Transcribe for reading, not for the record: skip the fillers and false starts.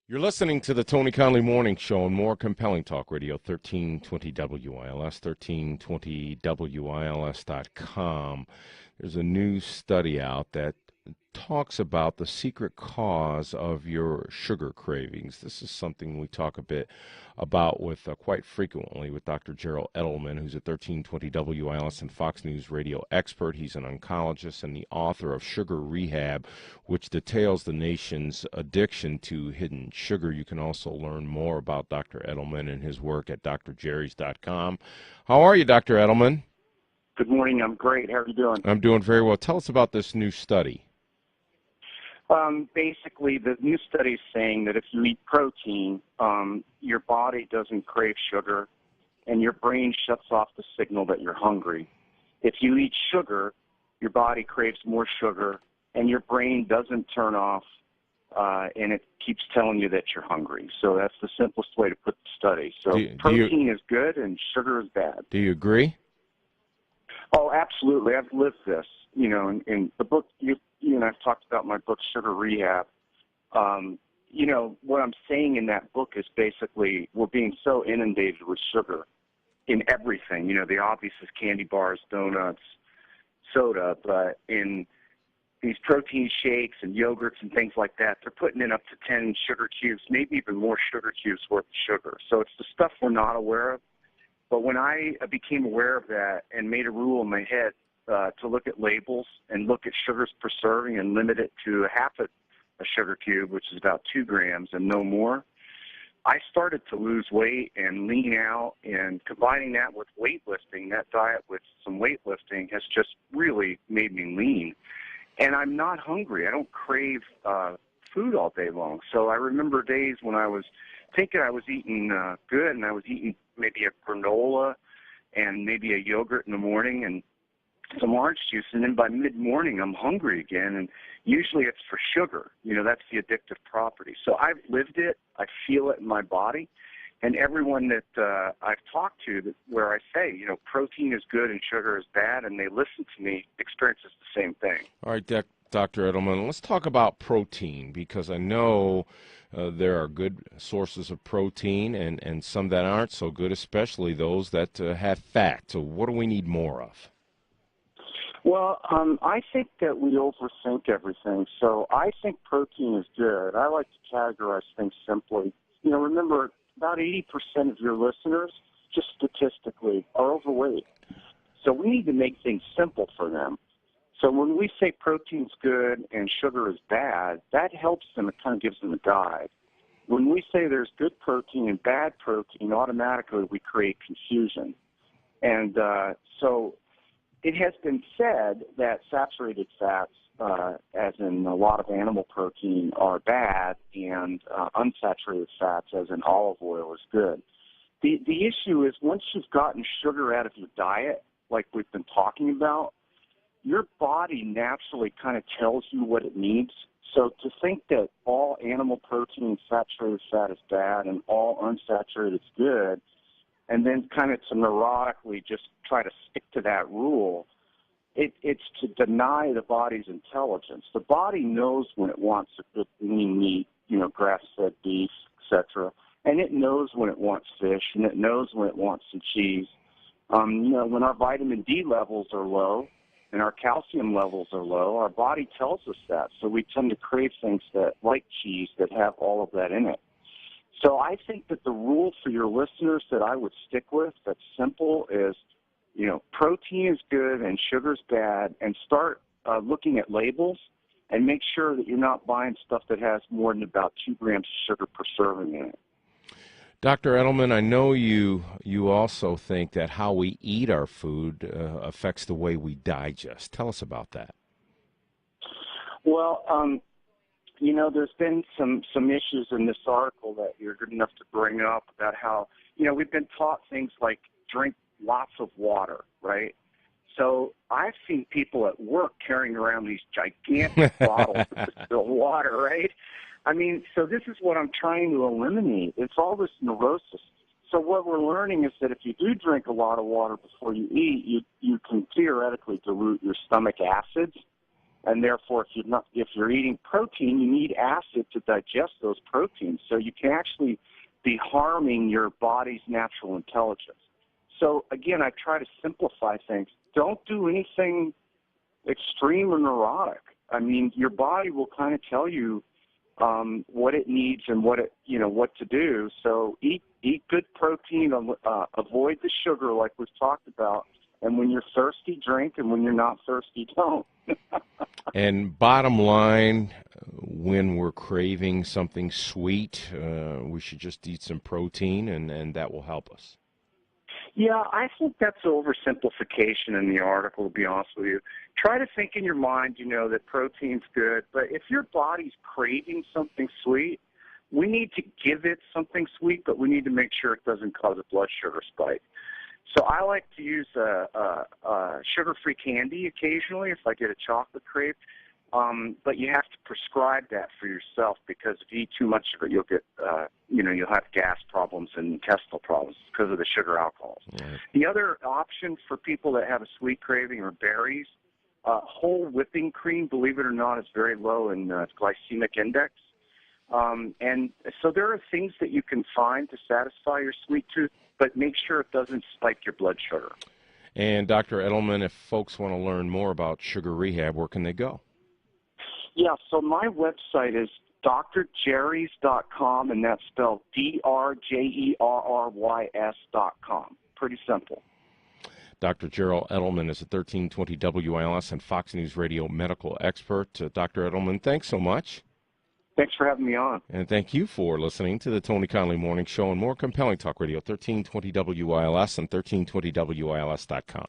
You're listening to the Tony Conley Morning Show on More Compelling Talk Radio, 1320 WILS, 1320WILS.com. There's a new study out that talks about the secret cause of your sugar cravings. This is something we talk a bit about with quite frequently with Dr. Gerald Edelman, who's a 1320 WILS and Fox News radio expert. He's an oncologist and the author of Sugar Rehab, which details the nation's addiction to hidden sugar. You can also learn more about Dr. Edelman and his work at drjerrys.com. How are you, Dr. Edelman? Good morning. I'm great. How are you doing? I'm doing very well. Tell us about this new study. Basically, the new study is saying that if you eat protein, your body doesn't crave sugar, and your brain shuts off the signal that you're hungry. If you eat sugar, your body craves more sugar, and your brain doesn't turn off, and it keeps telling you that you're hungry. So that's the simplest way to put the study. So protein is good, and sugar is bad. Do you agree? Oh, absolutely. I've lived this. You know, in the book, you and I've talked about my book, Sugar Rehab. You know, what I'm saying in that book is basically we're being so inundated with sugar in everything. You know, the obvious is candy bars, donuts, soda, but in these protein shakes and yogurts and things like that, they're putting in up to 10 sugar cubes, maybe even more sugar cubes worth of sugar. So it's the stuff we're not aware of. But when I became aware of that and made a rule in my head to look at labels and look at sugars per serving and limit it to half a sugar cube, which is about 2 grams and no more, I started to lose weight and lean out, and combining that with weightlifting, that diet with some weightlifting has just really made me lean. And I'm not hungry. I don't crave food all day long. So I remember days when I was thinking I was eating good, and I was eating maybe a granola and maybe a yogurt in the morning and some orange juice, and then by mid-morning I'm hungry again, and usually it's for sugar. You know, that's the addictive property. So I've lived it. I feel it in my body. And everyone that I've talked to where I say, you know, protein is good and sugar is bad, and they listen to me, experiences the same thing. All right, Dr. Edelman, let's talk about protein, because I know there are good sources of protein and some that aren't so good, especially those that have fat. So what do we need more of? Well, I think that we overthink everything. So I think protein is good. I like to categorize things simply. You know, remember, about 80% of your listeners, just statistically, are overweight. So we need to make things simple for them. So when we say protein's good and sugar is bad, that helps them. It kind of gives them a guide. When we say there's good protein and bad protein, automatically we create confusion. And so it has been said that saturated fats, as in a lot of animal protein, are bad, and unsaturated fats, as in olive oil, is good. The issue is once you've gotten sugar out of your diet, like we've been talking about, your body naturally kind of tells you what it needs. So to think that all animal protein and saturated fat is bad and all unsaturated is good, and then kind of to neurotically just try to stick to that rule, it's to deny the body's intelligence. The body knows when it wants a good lean meat, you know, grass-fed beef, etc., and it knows when it wants fish, and it knows when it wants some cheese. You know, when our vitamin D levels are low and our calcium levels are low, our body tells us that. So we tend to crave things that, like cheese, that have all of that in it. So I think that the rule for your listeners that I would stick with, that's simple, is, you know, protein is good and sugar's bad, and start looking at labels and make sure that you're not buying stuff that has more than about 2 grams of sugar per serving in it. Dr. Edelman, I know you also think that how we eat our food affects the way we digest. Tell us about that. Well, you know, there's been some issues in this article that you're good enough to bring up about how, you know, we've been taught things like drink lots of water, right? So I've seen people at work carrying around these gigantic bottles of distilled water, right? I mean, so this is what I'm trying to eliminate. It's all this neurosis. So what we're learning is that if you do drink a lot of water before you eat, you can theoretically dilute your stomach acids. And therefore, if you're eating protein, you need acid to digest those proteins. So you can actually be harming your body's natural intelligence. So again, I try to simplify things. Don't do anything extreme or neurotic. I mean, your body will kind of tell you what it needs and what to do. So eat good protein, avoid the sugar like we've talked about. And when you're thirsty, drink, and when you're not thirsty, don't. And bottom line, when we're craving something sweet, we should just eat some protein, and that will help us. Yeah, I think that's oversimplification in the article, to be honest with you. Try to think in your mind, that protein's good, but if your body's craving something sweet, we need to give it something sweet, but we need to make sure it doesn't cause a blood sugar spike. So I like to use sugar-free candy occasionally if I get a chocolate crave, but you have to prescribe that for yourself, because if you eat too much of it, you'll get, you'll have gas problems and intestinal problems because of the sugar alcohols. Right. The other option for people that have a sweet craving are berries. Whole whipping cream, believe it or not, is very low in glycemic index. And so there are things that you can find to satisfy your sweet tooth, but make sure it doesn't spike your blood sugar. And Dr. Edelman, if folks want to learn more about Sugar Rehab, where can they go? Yeah, so my website is drjerrys.com, and that's spelled DRJERRYS.com. Pretty simple. Dr. Gerald Edelman is a 1320 WILS and Fox News Radio medical expert. Dr. Edelman, thanks so much. Thanks for having me on. And thank you for listening to the Tony Conley Morning Show and more compelling talk radio, 1320 WILS and 1320WILS.com.